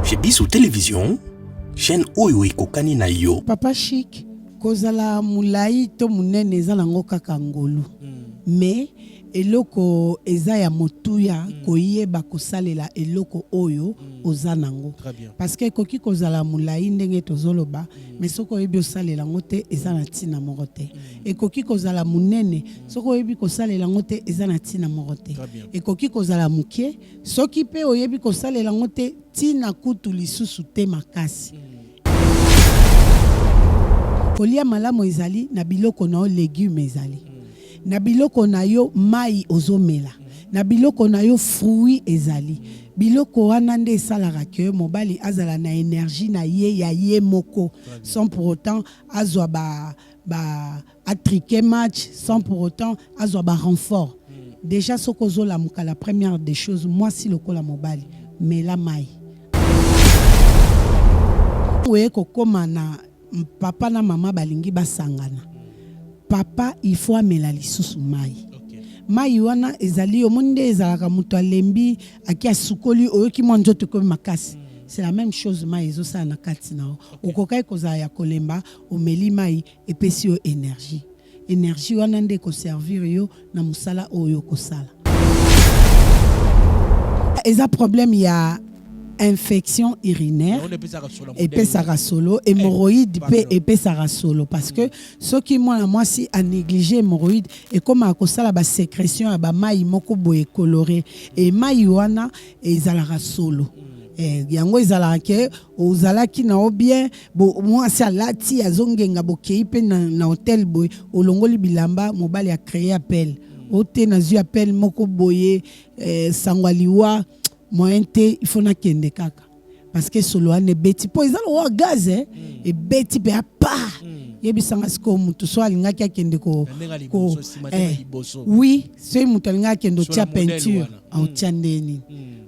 J'ai bis sur télévision, chaîne Oyo Ekokani na yo. Papa Chic, kozala mulai to munene eza nango kaka ngolu. Mais eloko eza ya motuya koyeba kosalela eloko oyo oza nango. Parce que koki kozala mulai ndenge tozoloba, mais soko yebi osalela ngote eza na tina morote. Et koki kozala munene, soko yebi kosalela ngote eza na tina morote. Et koki kozala mukie, soki pe oyebi kosalela ngote tina kutu lisusu te makasi. Kolia malamu ezali na biloko na o légumes ezali. Na biloko na yo mai ozomela. Na biloko na yo fruits ezali. Biloko wana nde esalaka ke mobali azala na énergie na ye ya ye moko sans pour autant azwa atriquer match, sans pour autant azwa renfort. Déjà soko la muka, la première des choses, moi si lokola mobali mais la mai. Oye kokoma na papa na mama balingi basangana. Papa il faut amela lisusu mai. Mai wana ezali omonde ezalaka muto alembi akia sukoli oyoki monjoto ko makasi. C'est la même chose mai ezosa na kati na okokai kozala ya kolemba omeli mai epesi yo énergie. Énergie wana nde ko servir yo na musala oyo kosala. Eza problème ya infection urinaire epesaka solo hémorroïde pe epesaka solo parce que ce qui moi si a négligé hémorroïde et comme a kosala ba sécrétion ya ba mai moko boye coloré et mai wana ezalaka solo yango ezalaka ke ozalaki na bien bo moi si alati azongenga bokei pe na hôtel boye olongoli bilamba mobali a créé appel ote na zu appel moko boye sangwaliwa moente il faut na kende kaka parce que solo ane beti po ezalo wa gaz et beti pe apa yebisanga siko mutu so alingaki akende ko oui c'est mutu alingaki kendo tia peinture en tiandeni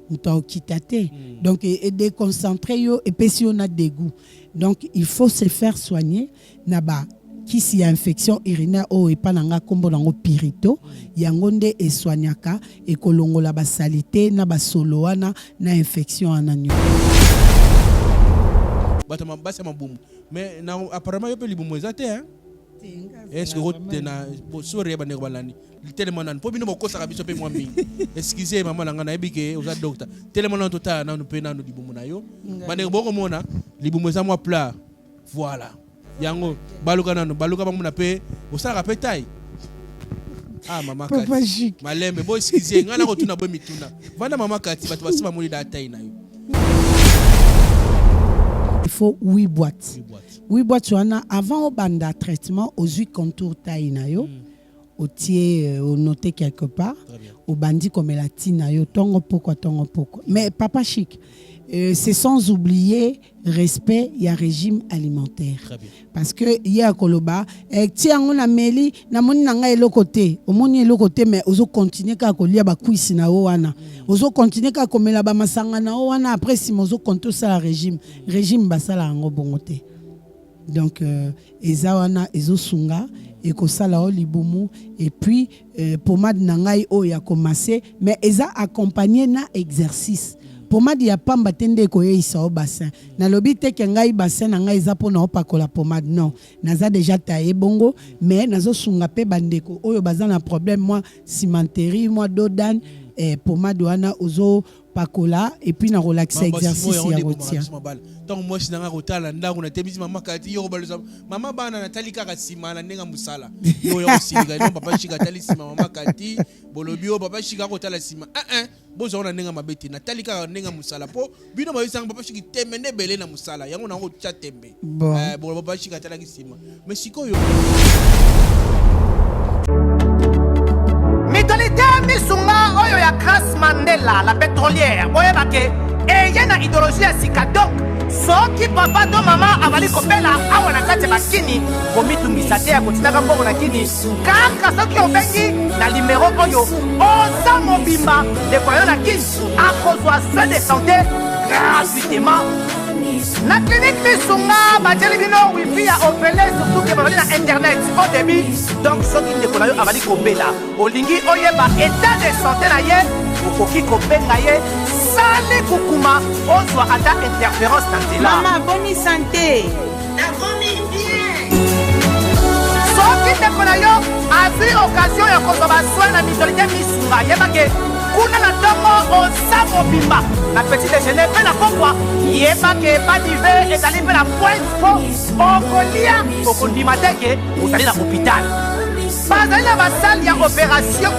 mutu okitate donc et déconcentrer yo et pesi on a dégoût donc il faut se faire soigner naba qui si infection urinaire o epananga kombo nango pirito yango nde eswanyaka ekolongola ba salité na ba solo wana na infection ananyo batama basa mabumu mais na apparemment yo pe libumu ezate hein est-ce que rote na sori ba nego balani tellement nan po bino bokosa biso pe moi mingi excusez maman nanga na ebike oza docteur tellement nan tota na no pe na no libumu na yo ba nego boko mona libumu eza moi plat voilà yango baluka nano baluka bamuna pe osaka pe tai mama kati malembe boy skizie ngana ko tuna bo mituna vanda mama kati batu basima muli da tai na yo il faut 8 boîtes 8 boîtes wana avant au banda traitement aux 8 contours tai na yo au tie au noter quelque part au bandi comme la tina yo tongo poko mais Papa Chic c'est sans oublier respect ya régime alimentaire parce que hier koloba tiango na meli na moni nanga elokote omoni elokote mais ozo continuer ka kolia ba kuisi na wana ozo continuer ka komela ba masanga na wana après si mozo konto ça régime basala ngo bongote donc eza wana ezo sunga et ko sala o libumu et puis pomade nangai o ya commencer mais eza accompagné na exercice pomade ya pamba tende ko yeisa au bassin na lobi te ke ngai bassin na ngai eza pona opakola pomade non naza déjà taillé bongo mais nazo sunga pe bandeko oyo bazana problème moi cimenterie moi dodane pomade wana ozo pakola et puis na relaxer exercice ya rotia tant moi si nanga kotala ndango na tebisi mama kati yo baloza mama bana natali kaka sima na ndenga musala yo singa no Papa Chic atali sima mama kati bolobio Papa Chic kotala sima bozo na ndenga mabeti natali kaka ndenga musala po bino ba yisanga Papa Chic temene bele na musala yango na ko tcha tembe Papa Chic atala sima mais sikoyo Mitolite misunga oyo ya Grace Mandela la pétrolière boye bake yena idéologie ya sika donc soki papa to mama avali kopela awa na kati bakini komitungisa te ya kotinaka mbongo na kini kaka soki obengi na numéro oyo oza mobimba ndeko yo na kini akozwa soin de santé gratuitement na clinique misunga batieli bino wifi ya opele surtout ke bazali na internet au début donc soki ndeko na yo avali kopela olingi oyeba état de santé na ye okoki kobenga ye osali kukuma ozwa ata interférence na nzela. Maman, bonne santé. soki ndeko na yo azwi occasion ya kozwa basoi na mitolite misunga yebake kuna na ntongo oza mobimba na petit déjeuner mpe na pokwa yebake badive ezali mpe na point po okolia okondima teke ozali na hôpital bazali na basali ya opération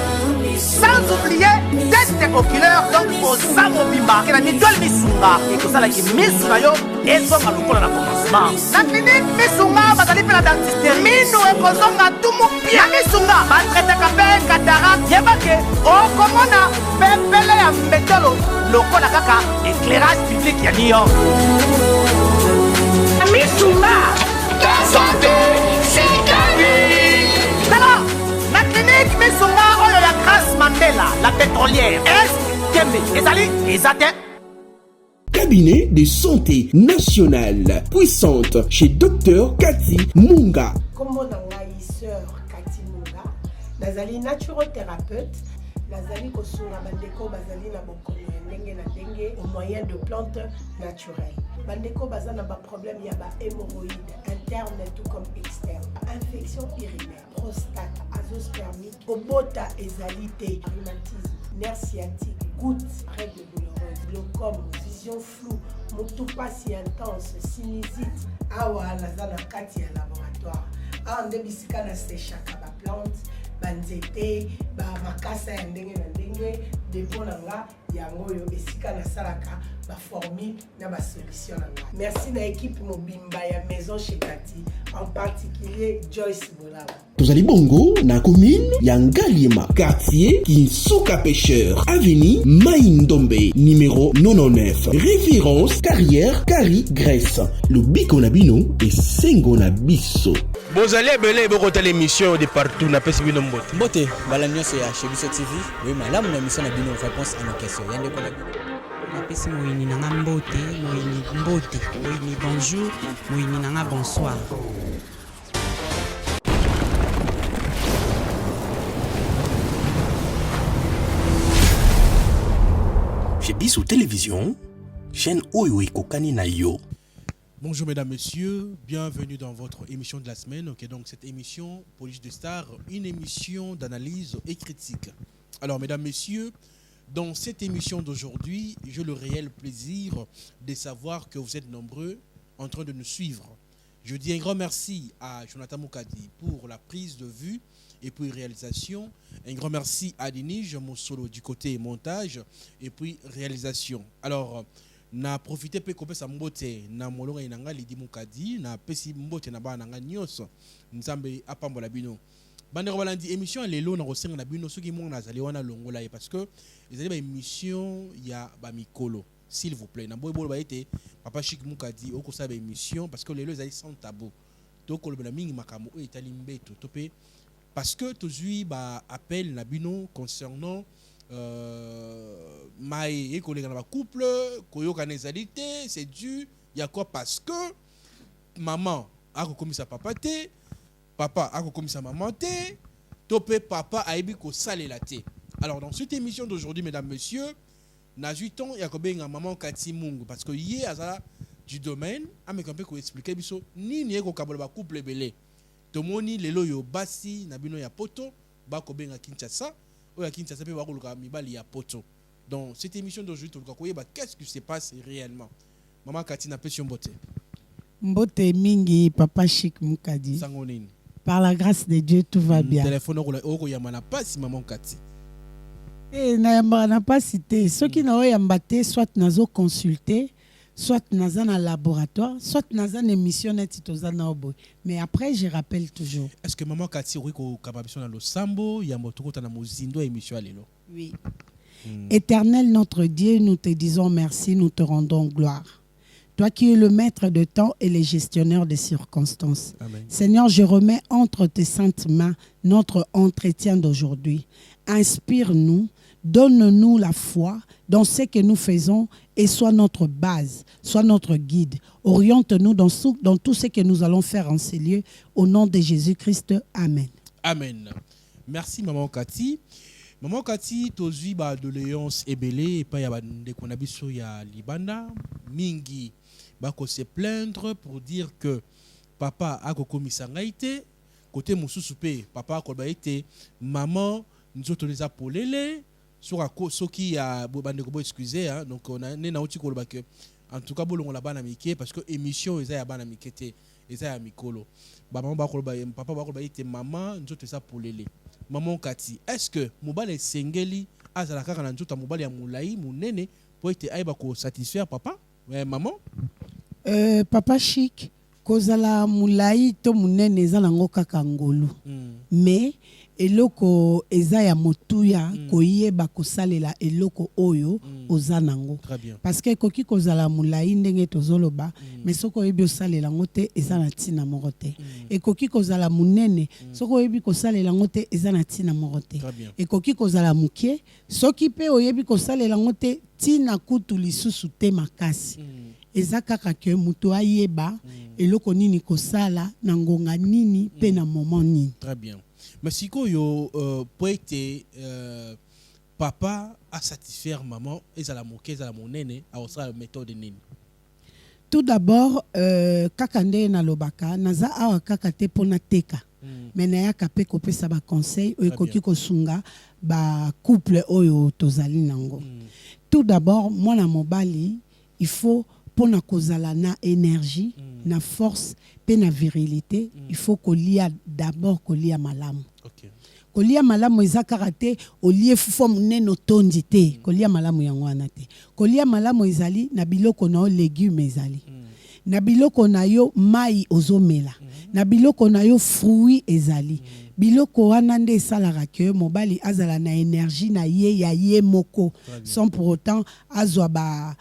sans oublier test oculaire donc oza mobimba ke na mitole misunga ekosalaki misu na yo ezonga lokola na commencement na clinique misunga bazali mpe na dentiste minu ekozonga tumu pia misunga batretaka mpe cataracte yebake okomona pepele ya mbetolo lokola kaka éclairage public ya New York misunga ta santé sikani tala na clinique misunga oyo ya Grace Mandela la pétrolière est kembe ezali ezate. Cabinet de santé nationale puissante chez Dr Cathy Munga. Kombo na ngai sœur Cathy Munga, nazali naturothérapeute, nazali kosunga bandeko bazali na bokono ya ndenge na ndenge au moyen de plantes naturelles. Bandeko baza na ba problème ya ba hémorroïdes interne tout comme externe, infection urinaire, prostate, azoospermique, obota ezali te, rhumatisme, nerf sciatique, gouttes, règles douloureuses, glaucome, vision floue, motopathie intense, sinusite. Awa naza na kati ya laboratoire. Awa nde bisika na séchaka ba plante, banzete, ba makasa ya ndenge na ndenge, depo na nga yango yo esika na salaka ba formule na ba solution na nga. Merci na équipe mobimba ya maison chez Cathy, en particulier Joyce Bolaba. Tozali bongo na commune ya Ngaliema, quartier Kinsuka Pêcheur, avenue Maïndombe, numéro 99. Référence carrière Kari Grèce. Le biko na bino et sengo na biso. Bozali ebele bokota l'émission de partout na pesi bino mbote. Mbote, bala nyonso ya chez Biso TV. Oui, malamu na émission na bino réponse à nos questions. Yande ko na Napesi moyini nanga mbote, moyini mbote, moyini bonjour, moyini nanga bonsoir. Chez Biso Télévision, chaîne Oyo Kokani na yo. Bonjour mesdames, messieurs, bienvenue dans votre émission de la semaine. Ok, donc cette émission, Police de Star, une émission d'analyse et critique. Alors mesdames, messieurs, dans cette émission d'aujourd'hui, j'ai le réel plaisir de savoir que vous êtes nombreux en train de nous suivre. Je dis un grand merci à Jonathan Moukadi pour la prise de vue et puis réalisation. Un grand merci à Denige Monsolo du côté montage et puis réalisation. Alors, na profité pe kopesa mbote na molonga inanga lidi Moukadi na pesi mbote na ba nanga nyonso nzambe apambola bino. Bandeko balandi émission lelo na kosenga na bino soki mo na zali wana longola parce que ezali ba émission ya ba mikolo. S'il vous plaît, na boy ba été papa Chic Moukadi okosa ba émission parce que lelo ezali sans tabou. To kolobela mingi makambo e etali mbeto topé parce que tozui ba appel na bino concernant mai et collègue dans la couple koyoka nezalité c'est dû il y a quoi parce que maman a commis sa papa te papa a commis sa maman te topé papa a ebi ko salela te. Alors dans cette émission d'aujourd'hui mesdames messieurs na 8 ans il y a kobenga maman Cathy Mungu parce que hier azala du domaine a me ko expliquer biso nini eko kabola ba couple belé tomoni lelo yo basi na bino ya poto ba kobenga Kinshasa oya Kinshasa pe ba koluka mibali ya poto. Dans cette émission d'aujourd'hui toluka koyeba qu'est-ce qui se passe réellement. Maman Cathy na pesi mbote. Mbote mingi papa Chic Moukadi. Sango nini? Par la grâce de Dieu tout va bien. Téléphone oko yamana pasi maman Cathy. Na yamba na pas cité ceux qui na yamba te soit nazo consulter soit naza na laboratoire soit naza na émission net tozana obo mais après je rappelle toujours. Est-ce que maman Cathy ori ko kababison na lo sambo ya motoko na mozindo émission alelo? Oui. Éternel notre Dieu, nous te disons merci, nous te rendons gloire. Toi qui es le maître de temps et le gestionnaire des circonstances. Amen. Seigneur, je remets entre tes saintes mains notre entretien d'aujourd'hui. Inspire-nous, donne-nous la foi dans ce que nous faisons et sois notre base, sois notre guide. Oriente-nous dans tout ce que nous allons faire en ces lieux. Au nom de Jésus-Christ, Amen. Amen. Merci maman Cathy. Maman Kati tozwi ba doléance ebele pa ya ndeko na biso ya libanda mingi bako se plaindre pour dire que papa akokomisa ngai te côté mosusu pe papa akoba ete maman nzoto les apolele soki ya bandeko bo excuser hein donc on a na uti koloba que en tout cas bolongo la bana mike parce que émission eza ya bana mike te eza ya mikolo ba maman ba koloba papa ba koloba ete maman nzoto les apolele. Maman Kati, est-ce que mobile sengeli azala kaka na nzoto mobile ya mulai munene pour ete aiba ko satisfaire papa maman papa chic kozala mulai to munene eza nango kaka ngolu mais eloko eza ya motuya koyeba kosalela eloko oyo oza nango parce que koki kozala mulai ndenge tozoloba mais soko yebi osalela ngote eza na tina moko te ekoki kozala munene soko yebi kosalela ngote eza na tina moko te ekoki kozala mukie soki pe oyebi kosalela ngote tina kutu lisusu te makasi eza kaka ke mutu ayeba eloko nini kosala na ngonga nini pe na moment nini. Très bien. Mais si yo poete papa a satisfaire maman et ça la moquer ça la monene a osala méthode nini. Tout d'abord kaka nde na lobaka naza awa kaka te pona teka mais na ya kapé kopesa ba conseil o ekoki kosunga ba couple oyo tozali nango. Tout d'abord mwana mobali il faut pona kozala na énergie na force pe na virilité il faut kolia d'abord kolia malamu. Kolia malamu eza karate olie fufo munene otondi te kolia malamu yango wana te kolia malamu ezali na biloko na légumes ezali na biloko na yo mai ozomela na biloko na yo fruits ezali biloko wana nde esalaka ke mobali azala na énergie na ye ya ye moko sans pour autant azwa ba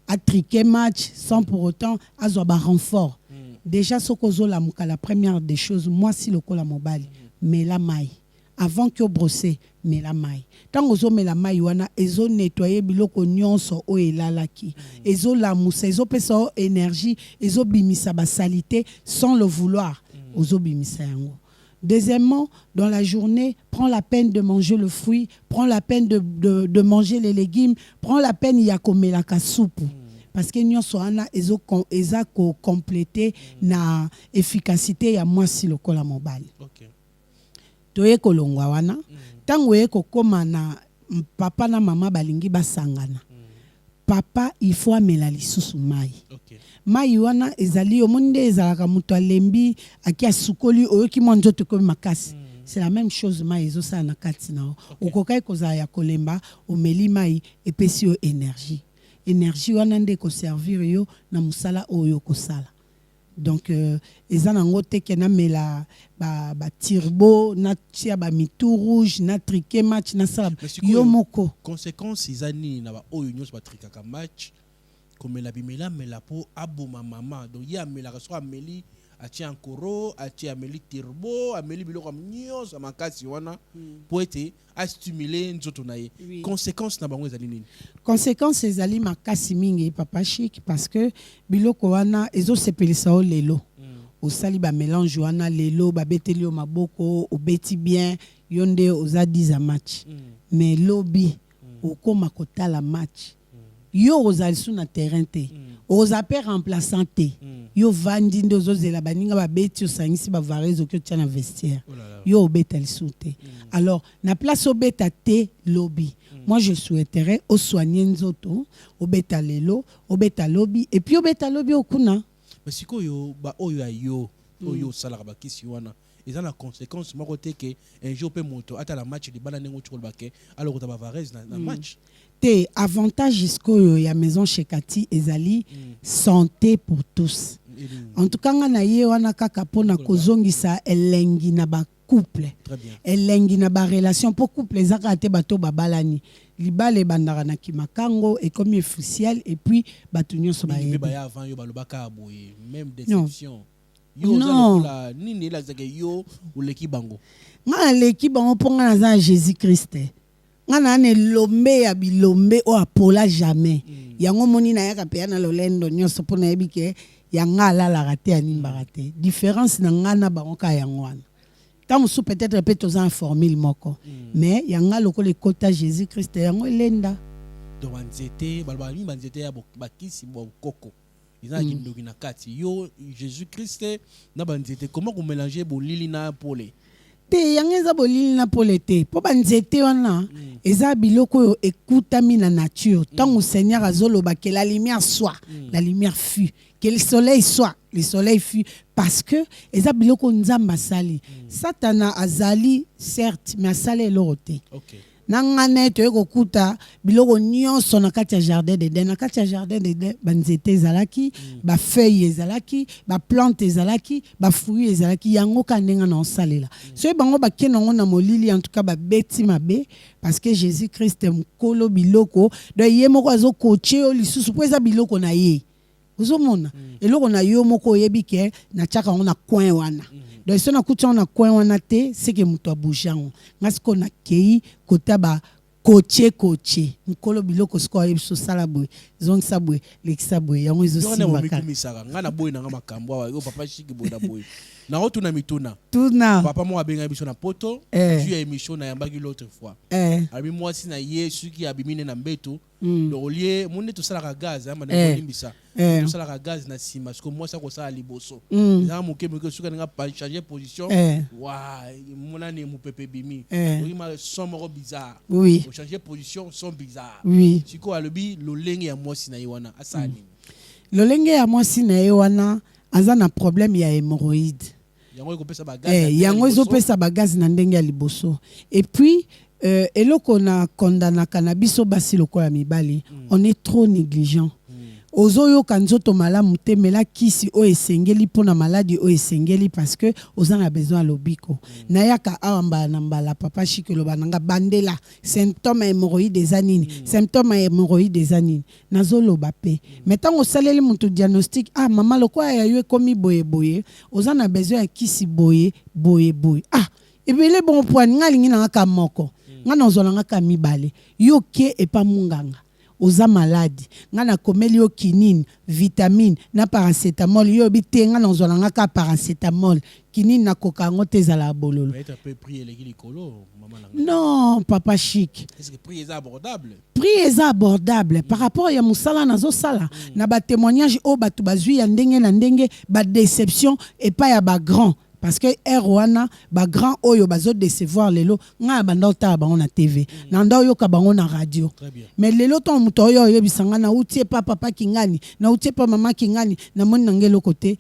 atriquer match sans pour autant azwa ba renfort. Déjà sokozo la muka la première des choses moi si lokola mobali mais la maille avant que brosser mais la maille tant ozo mais la maille wana ezo nettoyer biloko nyonso o elalaki ezo la musa ezo pesa énergie ezo bimisa ba salité sans le vouloir ozo bimisa yango. Deuxièmement, dans la journée, prends la peine de manger le fruit, prends la peine de manger les légumes, prends la peine ya komelaka soupe. Parce que nyonso ana ezo ko compléter na efficacité ya mwasi lokola mobali. OK. Toye kolongwa wana tango ye kokoma na papa na mama balingi basangana. Papa il faut amela lisusu mai. OK. Mai wana ezali omonde ezalaka mutu alembi akia sukoli oyoki monjoto ko makasi. C'est la même chose mai ezo sa na kati na okokai koza ya kolemba omeli mai epesi yo énergie. Énergie wana nde ko servir yo na musala oyo kosala. Donc eza nango te ke na mela ba turbo na tia ba mitou rouge na triquer match na sala yo moko conséquence izani na ba oyo nyos ba trikaka match comme la bimela mela po aboma mama donc ya mela so ameli atia ankoro atia ameli turbo ameli biloko nyos makasi wana po ete a stimuler nzoto na ye. Conséquence na bango ezali nini? Conséquence ezali makasi mingi papa chic parce que biloko wana ezo sepelisa o lelo osali ba mélange wana lelo ba beteli o maboko obeti bien yonde oza 10 match mais lobi okoma kotala match yo ozali su na terrain te oza pe remplaçant te yo vandi ndo zozela baninga ba beti osangisi ba varezo ke tia na vestiaire yo obeta su te. Alors na place obeta te lobi moi je souhaiterais au soigner nzoto obeta lelo obeta lobi et puis obeta lobi okuna mais siko yo ba oyo ayo oyo salaka ba kisi wana eza na conséquence moko te ke un jour pe moto ata la match libana nengo tshkolba ke alors ta ba varez na match te avantage jusqu'au ya maison chez Kati ezali santé pour tous. En tout cas na ye wana kaka pona kozongisa elengi na ba couple. Très bien. Elengi na ba relation pour couple ezaka te bato babalani. Libale bandara na kimakango et comme officiel et puis bato nyonso ba ye. Ba avant yo balobaka boye même déception. Yo la nini la zake yo ou l'équipe bango. Nga l'équipe bango ponga na Jésus Christ. Ngana ne lombe ya bilombe o apola jamais yango moni na yaka pe na lolendo nyonso pona yebike yanga la la raté animba raté différence na ngana bango ka yango wana tant sous peut-être répète aux formule moko mais yanga loko le kota Jésus Christ yango lenda donc banzete balbami banzete ya bakisi koko ils ont kindoki na kati yo Jésus Christ na banzete comment vous mélangez bolili na pole te yanga eza bolili na pole te po banzete wana eza biloko ekutami na nature tant au Seigneur azoloba que la lumière soit la lumière fut que le soleil soit le soleil fut parce que eza biloko nzamba sali satana azali certes mais asali elorote OK nangana to ekokuta biloko nyonso na kati ya jardin d'Eden na kati ya jardin d'Eden banzete ezalaki ba feuille ezalaki ba plante ezalaki ba fruit ezalaki yango kandenga na osalela so bango bakenango na molili en tout cas ba beti mabe parce que Jésus Christ mkolo biloko do ye moko azokoche o lisusu po eza biloko na ye uzomona eloko na yo moko yebi ke na chaka on na coin wana donc so na kucha na coin wana te c'est que muto aboujango ngasko na kei kotaba koche mkolo biloko sko yebiso sala boy zong sabwe lekisa boy yango izo simaka ngana boy na makambo wa yo papa shiki boy na boy na otuna mituna tuna papa mo abenga biso na poto tu émission na yambaki l'autre fois abi moi si na yesu ki abimine na mbeto donc lié monde to sala gaz ama na limbisa to sala gaz na sima parce que moi ça ko sala liboso za moke suka nga pas changer position wa mona ni mu pepe bimi oui ma son bizarre oui changer position son bizarre oui siko alobi lolenge ya moi si na yiwana asani lolenge ya moi si na yiwana aza na problème ya hémorroïde yango ezopesa bagazi na ndenge ya liboso et puis eloko na kondana cannabis basi lokola mibali on est trop négligent ozoyo kanzoto malamu te mela kisi o esengeli pona maladie o esengeli parce que ozana besoin lobiko na yaka amba na mbala papa shikelo bananga bandela symptôme hémorroïde des anines symptôme hémorroïde des anines nazolo bape metango osaleli mutu diagnostic mama lokwa ya yo komi boye ozana besoin ya kisi boye ebele bon point ngalingi na ka moko ngana ozolanga ka mibale yo ke e pa munganga oza malade ngana komeli yo kinine vitamine na paracétamol yo bitenga na ozolanga ka paracétamol kinine na kokango tezala bololo non papa chic est-ce que prix est abordable par rapport ya musala nazo sala na ba témoignage o batu bazui ya ndenge na ndenge ba déception et pas ya ba grand parce que Erwana ba grand oyo bazo décevoir lelo nga bandota bango na TV nanda yo ka bango na radio mais lelo ton muto oyo yebisanga na utie papa kingani na utie pa mama kingani na moni ngelo côté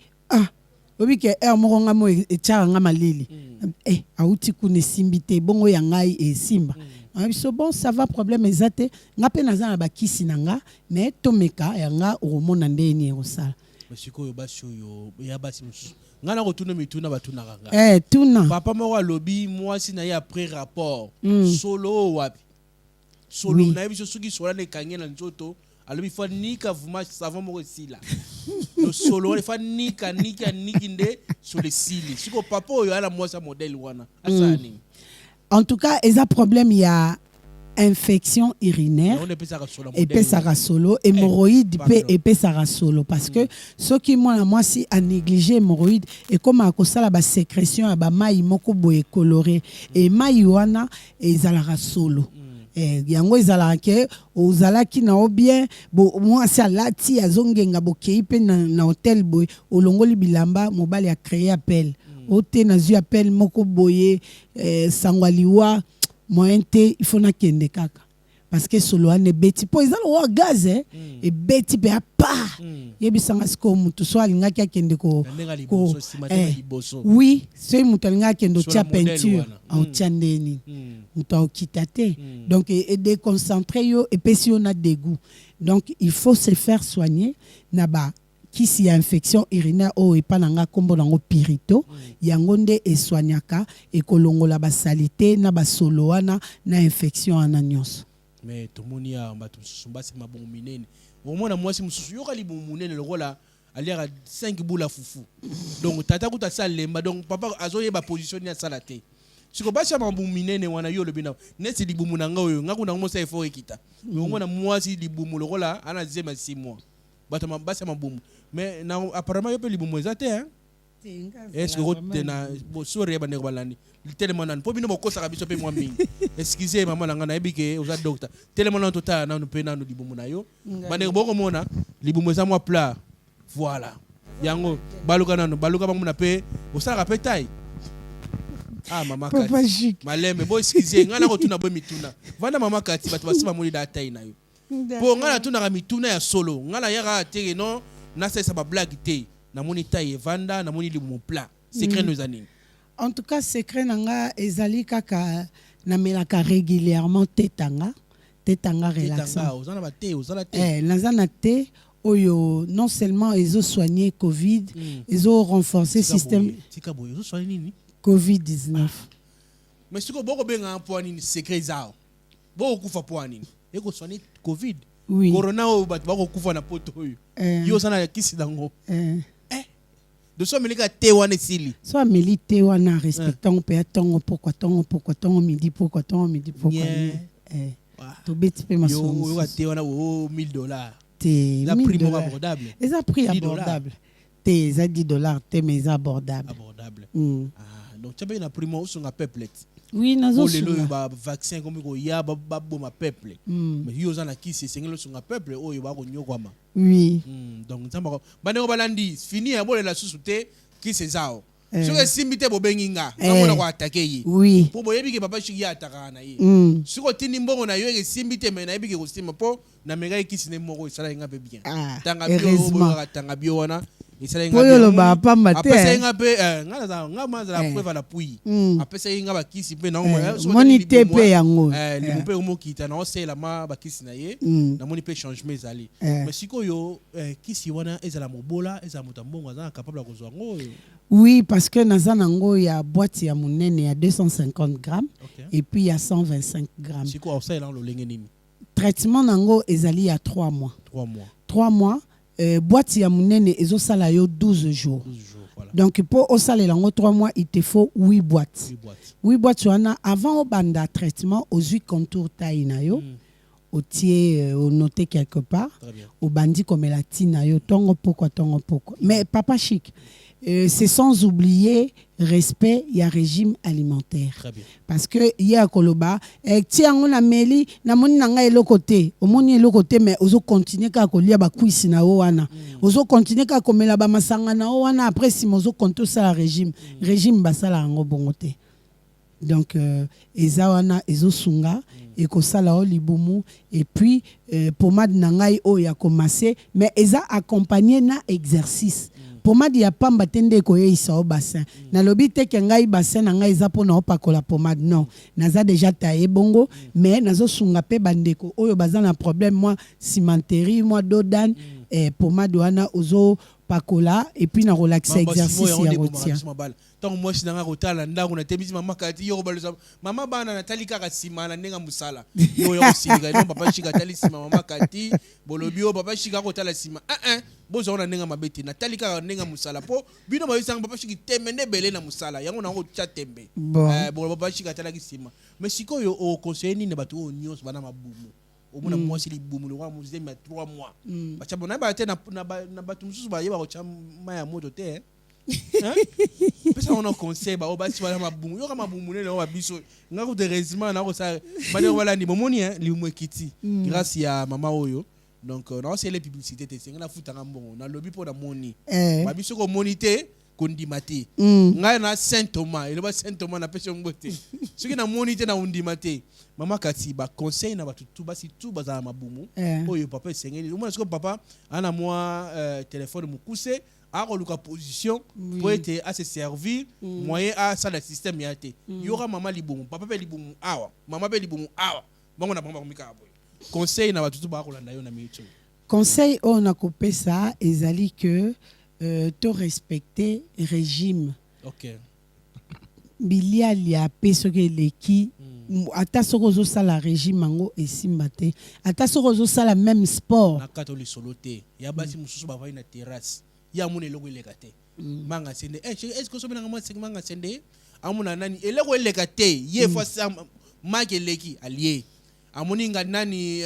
obi ke moko nga mo etchara nga malili auti kune simbite bongo ya ngai e simba biso bon ça va problème ezate nga pe nazana ba kisi nanga mais tomeka ya nga oromona ndeni erosala masiko yo basi yo ya basi musu ngana ko tuna mituna batuna kanga tuna papa moko lobi moi si na ya après rapport solo wapi solo na biso suki sola ne kangena nzoto alobi fa nika vuma savon moko sila no solo fa nika nde sur les cils siko papa yo ala moi sa modèle wana asani en tout cas eza problème ya infection urinaire et pesara solo hémorroïde et sara solo parce que ce qui moi si a négligé hémorroïde et comme à cause la ba sécrétion à ba mai moko boye coloré et mai wana ezala solo yango ezala ke ozalaki na bien bo moi ça lati azongenga bokei pe na hôtel boye olongoli bilamba mobali a créé appel ote na zu appel moko boye sangwaliwa moente il faut na kende kaka parce que solo ane beti po ezalo wa gaz et beti pe apa yebisanga siko mutu so alinga ki akende ko oui c'est mutu alinga kendo tia peinture au tiandeni mutu okitate donc et déconcentrer yo et pesi on a dégoût donc il faut se faire soigner naba kisi ya infection urinaire o epananga kombo nango pirito yango nde eswanyaka ekolongola basalite na basolo wana na infection ana nyonso mais tomoni ya mbatu sumbasi mabongo minene omona mwasi mususu yoka libu munene lokola aliaka 5 boula fufu donc tata kuta salemba donc papa azoyeba position ya salate siko basi mabongo minene wana yo lobina neti libu munanga oyo ngakuna ngosa efo ekita omona mwasi libu lokola ana zema 6 mois bata mabasi mabongo mais na apparemment yo pe libu mwezate est-ce que rotena sore ba nego balani tellement nan po bino bokosa biso pe moi mingi excusez maman na ngana ebike oza docteur tellement nan tota na pe na no libumu na yo ba nego boko mona libumu za moi plat voilà yango baluka bango na pe osala pe tai ah mama kati maleme bo excusez ngana ko tuna bo mituna vanda mama kati bato basima moli da tai na yo po ngana tuna ka mituna ya solo ngana yaka tege no na sesa ba blague te na moni tai vanda na moni libumu plat secret nos années. En tout cas, secret nanga ezali kaka na melaka régulièrement tetanga relaxant. Ozana ba te, ozala te. Nazana te oyo non seulement ils ont soigné Covid, ils ont renforcé système Tika boy, ils ont soigné nini? Covid-19. Mais siko boko benga po nini secret zao. Boko kufa po nini? Eko soigné Covid. Oui. Corona o bat bako kufa na poto oyo. Yo sana kisi dango. De soi melika te wana sili. Soit melite wana respectant pe tongo pourquoi midi pourquoi. To beti pe maso. Yo te wana o $1000. Te la prix abordable. Les a prix abordable. Te za $10 te mais abordable. Abordable. Donc tu as bien prix mo sur un peuple. Oui, nazo le vaccin comme ko ya ba ma peuple. Mais yo za na kisi sengelo sur un peuple oyo ba ko nyokwama. Oui. Donc nzamba ba nego balandi fini ya bolela susute ki sezao. Soke simbite bo benginga ngamona ko attaquer yi. Oui. Po boyebi ke papa shiki ataka na yi. Siko tindi mbongo na yo ke simbite me na yebi ke ko sima po na mega ki sine moko isala nga pe bien. Tanga bio bo tanga bio wana isala nga. Oyo lo ba pamba te. Apesa nga pe nga manza la preuve la pui. Apesa nga ba kisi pe na moni te pe yango. Libu pe mo kita na osela ma ba kisi na ye na moni pe changement ezali. Mais siko yo kisi wana ezala mobola ezala motambongo azana capable ko zwango. Oui, parce que Nazanango, il y a boîte, il y a mon nez, il y a 250 grammes et puis il y a 125 grammes. C'est quoi ça, le traitement Nango, il y a 3 mois. 3 mois. 3 mois. Boîte, il y a mon nez, il y a 12 jours. 12 jours, voilà. Donc, pour au salaire, 3 mois, il te faut 8 boîtes. 8 boîtes, tu en as avant au banda traitement, aux 8 contours taïnayo. Au tiers, au noté quelque part. Au bandit comme la tinayo, tongo poko. Mais papa chic. C'est sans oublier respect, il y a régime alimentaire. Très bien. Parce que il y a koloba tiens on a meli na moni nanga elo côté au moni elo côté mais ozo continuer ka kolia ba kuisi na wana ozo continuer ka komela ba masanga na wana après si mozo konto ça régime basala ngo bongote. Donc ezawana ezo sunga et ko sala o libumu et puis pomade nangai o ya commencé mais eza accompagné na exercice. Pomade ya pamba tende ko yeisa au bassin. Na lobi te ke ngai bassin na ngai za pona opakola pomade non. Naza déjà taillé bongo mais nazo sunga pe bandeko oyo baza na problème moi cimenterie moi dodan pomade wana ozo pakola et puis na relaxer exercice ya rotia. Tant moi si nanga kotala ndango na temisi mama kati yo baloza mama bana natali kaka sima na ndenga musala yo yo singa no papa shika tali sima mama kati bolobi yo papa shika kotala sima bozo na ndenga mabeti natali kaka ndenga musala po bino ba yisanga papa shiki temene bele na musala yango nango tcha tembe bo papa shika tala sima mais sikoyo o conseiller ni ne batu o nyos bana mabumu au moins moi si libumu le roi musée mais 3 mois bacha bona ba te na batu mususu ba yeba ko chama ya moto te pesa on a conseil ba obasi wala mabumu yo kama mabumu ne ba biso ngako de heureusement na ko sa ba ne wala ni momoni libumu ekiti grâce ya mama oyo donc na c'est les publicités te singa na futa ngambongo na lobby po na moni ba biso ko moniter kondimate ngai na Saint Thomas ele ba Saint Thomas na pesa ngote soki na moniter na undimate mama kati ba conseil na batu tu basi tu bazala mabumu oyo papa sengeli umona siko papa ana moi téléphone mukuse a roluka position pour être à se servir moyen à ça le système yate yora mama libumu papa pe libumu awa mama pe libumu awa bango na pamba komika boy conseil na batutu ba kolanda yo na micho conseil on a coupé ça ezali que to respecter régime bilia lia peso ke leki ata soko zo sala régime mango esimba te ata soko zo sala même sport na katoli solote ya basi mususu ba vai na terrasse ya mune logo lekate manga sende est-ce que so benanga moi manga sende amuna nani elego lekate ye fa make leki allié amoni nga nani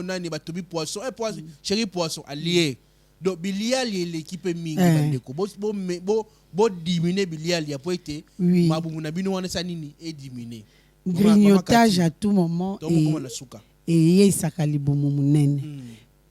nani batubi poisson poisson chéri poisson allié donc bilial et l'équipe mingi bandeko bo diminuer bilial ya po été mabumu na bino wana sanini et diminuer grignotage à tout moment et yesaka libumu munene.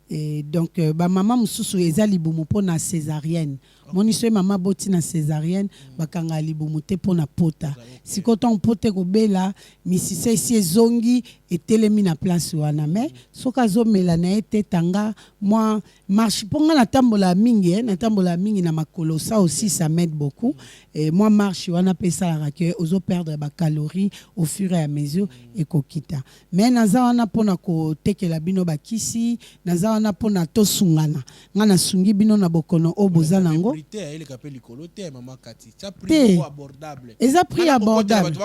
Et donc ba maman mususu eza libumu po na césarienne. Moni so mama boti na césarienne bakanga libumu te po na pota. Sikoto pote ko bela misise si ezongi etelemi na place wana mais soka zo mela na ete tanga moi marche ponga na tambola mingi na makolo ça aussi ça m'aide beaucoup et moi marche wana pesa la que ozo perdre ba calories au fur et à mesure et kokita mais naza wana pona ko tekela bino bakisi naza wana pona to sungana ngana sungi bino na bokono oboza nango ele kapeli kolote mama kati ça prix abordable eza prix abordable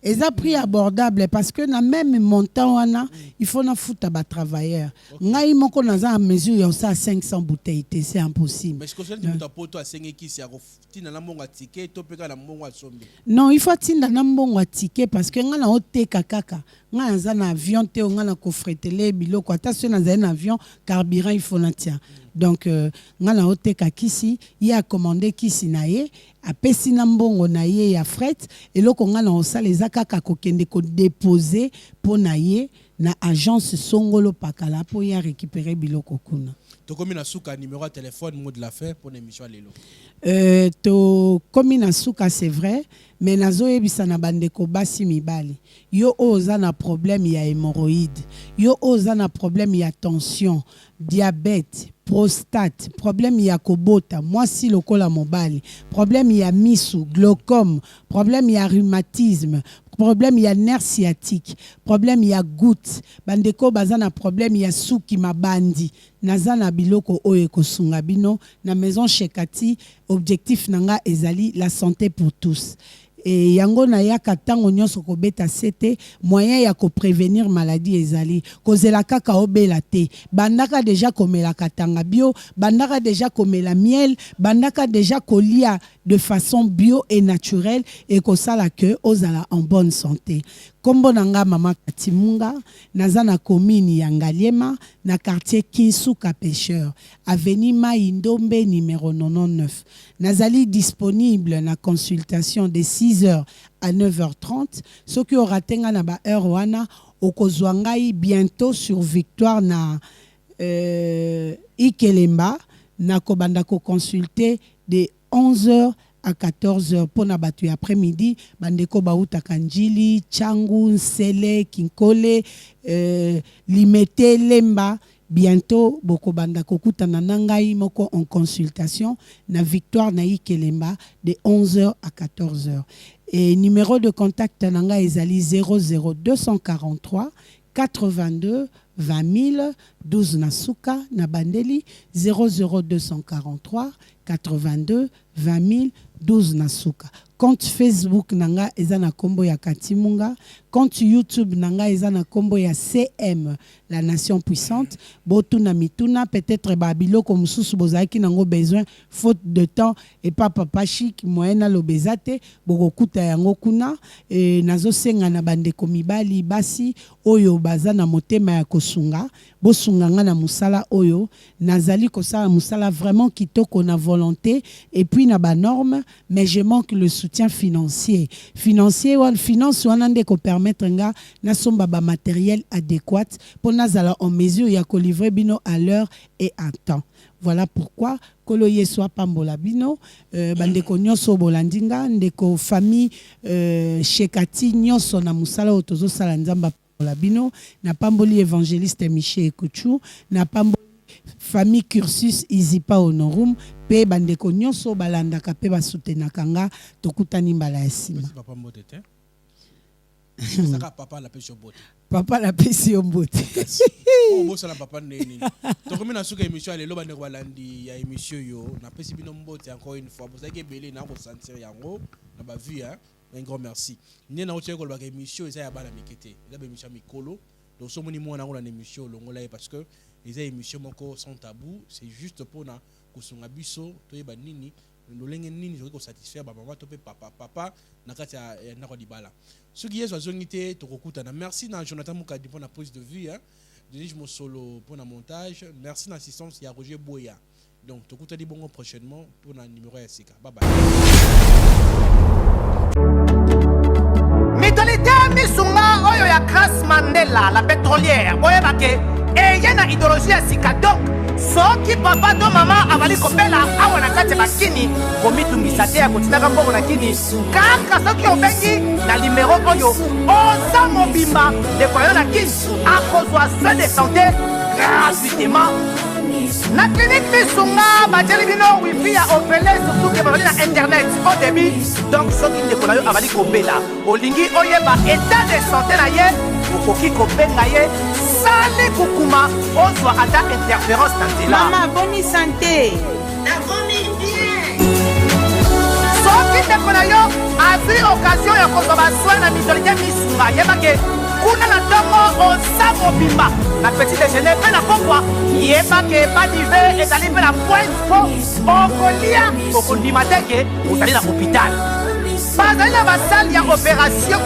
eza prix abordable parce que na même montant wana il faut na futa ba travailleur ngai moko naza à mesure ya ça 500 bouteilles c'est impossible mais ce que c'est muta poto a 5 kisi ya tina na mbongo ticket to peka na mbongo asombe non il faut tinda na mbongo ticket parce que ngana oteka kaka nga naza na avion te ngana ko fretele biloko attention naza na avion carburant il faut na tia donc ngana oteka kisi ya commander kisi na ye apesi na mbongo na ye ya fret eloko ngana osala ezaka kaka kokende ko déposer po na ye na agence songolo pakala po ya récupérer biloko kuna. To komi na suka numéro de téléphone mot de la fin pour l'émission lelo. To komi na suka c'est vrai mais nazo yebisa na bandeko basi mibali yo oza na problème ya hémorroïde yo oza na problème ya tension diabète prostate problème ya kobota mwasi lokola mobali problème ya misu glaucome problème ya rhumatisme problème ya nerf sciatique problème ya goutte bandeko baza na problème ya suki mabandi naza na biloko oyo ekosunga bino na maison Shekati objectif nanga ezali la santé pour tous. Et yango na yaka tango nyonso ko beta sete moyen ya ko prévenir maladie ezali kozela kaka obela te bandaka déjà komela katanga bio bandaka déjà komela miel bandaka déjà kolia de façon bio et naturelle et ko sala que ozala en bonne santé. Kombo nanga mama Katimunga naza na commune ya Ngaliema na quartier Kinsuka Pêcheur avenue Maïndombe numéro 99 nazali disponible na consultation de 6h à 9h30 ce qui aura tenga na ba heure wana okozwangai bientôt sur Victoire na Ikelemba na kobanda ko consulter de 11h à 14h pour na batu après-midi bandeko bauta kanjili changu nsele kinkole limete lemba bientôt boko banda kokutana nangai moko en consultation na Victoire na Ikelemba de 11h à 14h et numéro de contact nanga ezali 00243 82 20 000 12 nasuka na bandeli 00243 82 20 000 12 nasuka. Compte Facebook nanga ezana kombo ya Katimunga, compte YouTube nanga ezana kombo ya CM la nation puissante. Botuna mituna peut-être babilo comme sous bozaki nango besoin faute de temps et pas papa chic moyena lobezate bokokuta yango kuna e nazo senga na bande komibali basi oyo bazana motema ya kosunga bosunganga na musala oyo nazali kosala musala vraiment kitoko na volonté et puis na ba norme mais je manque le soutien financier finance wana ndeko permettre nga na somba ba matériel adéquat pour nazala en mesure ya ko livrer bino à l'heure et à temps. Voilà pourquoi kolo yeswa pambola bino bandeko nyonso bolandinga ndeko famille Shekati nyonso na musala otozo sala nzamba pambola bino na pamboli évangéliste Michel Kuchu na pamboli famille cursus izipa honorum pe bandeko nyonso balandaka pe basutenaka nga tokutani mbala ya sima. Papa la pêche au bout. Papa la pesi ombote. Oh bossa la papa neni. To comme na suka émission le loba ndeko balandi ya émission yo na pesi bino mbote encore une fois pour ça que belé na ko sentir yango na ba vue hein. Un grand merci. Ni na otie ko ba émission eza ya bana mikete. Eza ba émission mikolo. Donc so moni mo na ngona émission longola parce que les émissions moko sans tabou, c'est juste pour na kosunga biso to yeba nini lolenge nini je ko satisfaire ba maman to pe papa na kati na ko dibala. Ce qui est azongité to kokuta na merci na Jonathan Mukadi pour la prise de vue hein. dirige mon solo pour le montage. Merci l'assistance, il y a Roger Boya. Donc, tu écoutes bon prochainement pour le numéro SK. Bye bye. Mitolite misunga oyo ya Grace Mandela la pétrolière boyeba ke eye na idéologie ya sika donc soki papa to mama avali kopela awa na kati bakini komitungisa te ya kotinaka mbongo na kini kaka soki obengi na limero oyo oza mobimba ndeko yo na kini akozwa soin de santé gratuitement na clinique misunga batieli bino wifi ya opele surtout ke bazali na internet au début donc soki ndeko na yo avali kopela olingi oyeba état de santé na ye okoki kobenga ye sale kukuma ozwa ata interférence na nzela Mama, bonne santé. soki ndeko na yo azwi occasion ya kozwa basoi na mitolite misunga yebake kuna na ntongo oza mobimba na petit déjeuner mpe na pokwa yebake badive ezali mpe na pointe po okolia okondima teke ozali na hôpital bazali na basale ya opération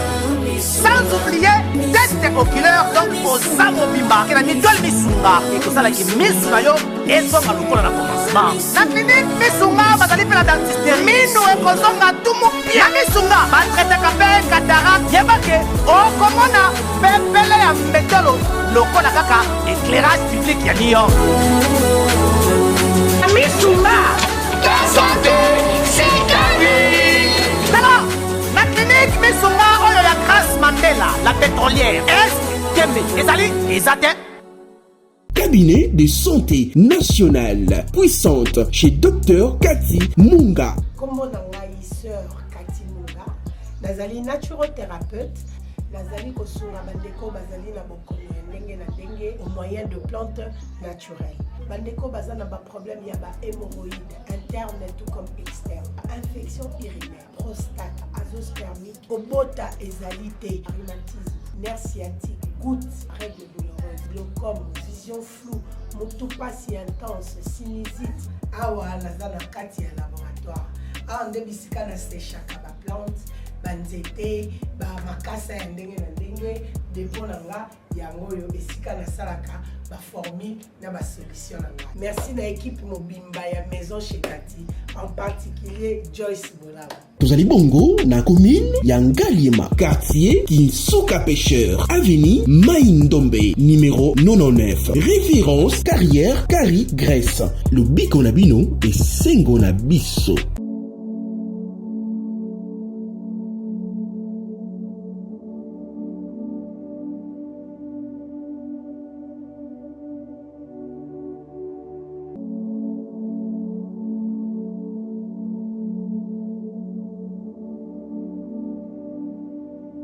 sans oublier test oculaire donc oza mobimba ke na mitole misunga ekosalaki misu na yo ezonga lokola na commencement na clinique misunga bazali mpe na dentiste minu ekozonga tumu pia misunga batretaka mpe katarak yebake okomona pepele ya mbetolo lokola kaka éclairage public ya New York misunga santé sikali nana na clinique misunga oyo ya Grace Mandela la pétrolière est ezali ezate Cabinet de santé nationale puissante chez Dr Cathy Munga. Kombo na ngai sœur Cathy Munga, nazali naturothérapeute, nazali kosunga bandeko bazali na bokono ya ndenge na ndenge au moyen de plantes naturelles. Bandeko baza na ba problème ya ba hémorroïdes interne tout comme externe, infection urinaire, prostate, azoospermie, obota ezali te, rhumatisme, nerf sciatique, gouttes, règles douloureuses, glaucome, vision floue, moutupasi intense, sinusite. Awa naza na kati ya laboratoire. Awa nde bisika na séchaka ba plante, banzete, ba makasa ya ndenge na ndenge, depo na nga yango yo esika na salaka ba formule na ba solution na nga. Merci na équipe mobimba ya maison chez Cathy, en particulier Joyce Bolaba. Tozali bongo na commune ya Ngaliema, quartier Kinsuka Pêcheur, avenue Maïndombe, numéro 99. Référence carrière Carrie Grèce. Le biko na bino et sengo na biso.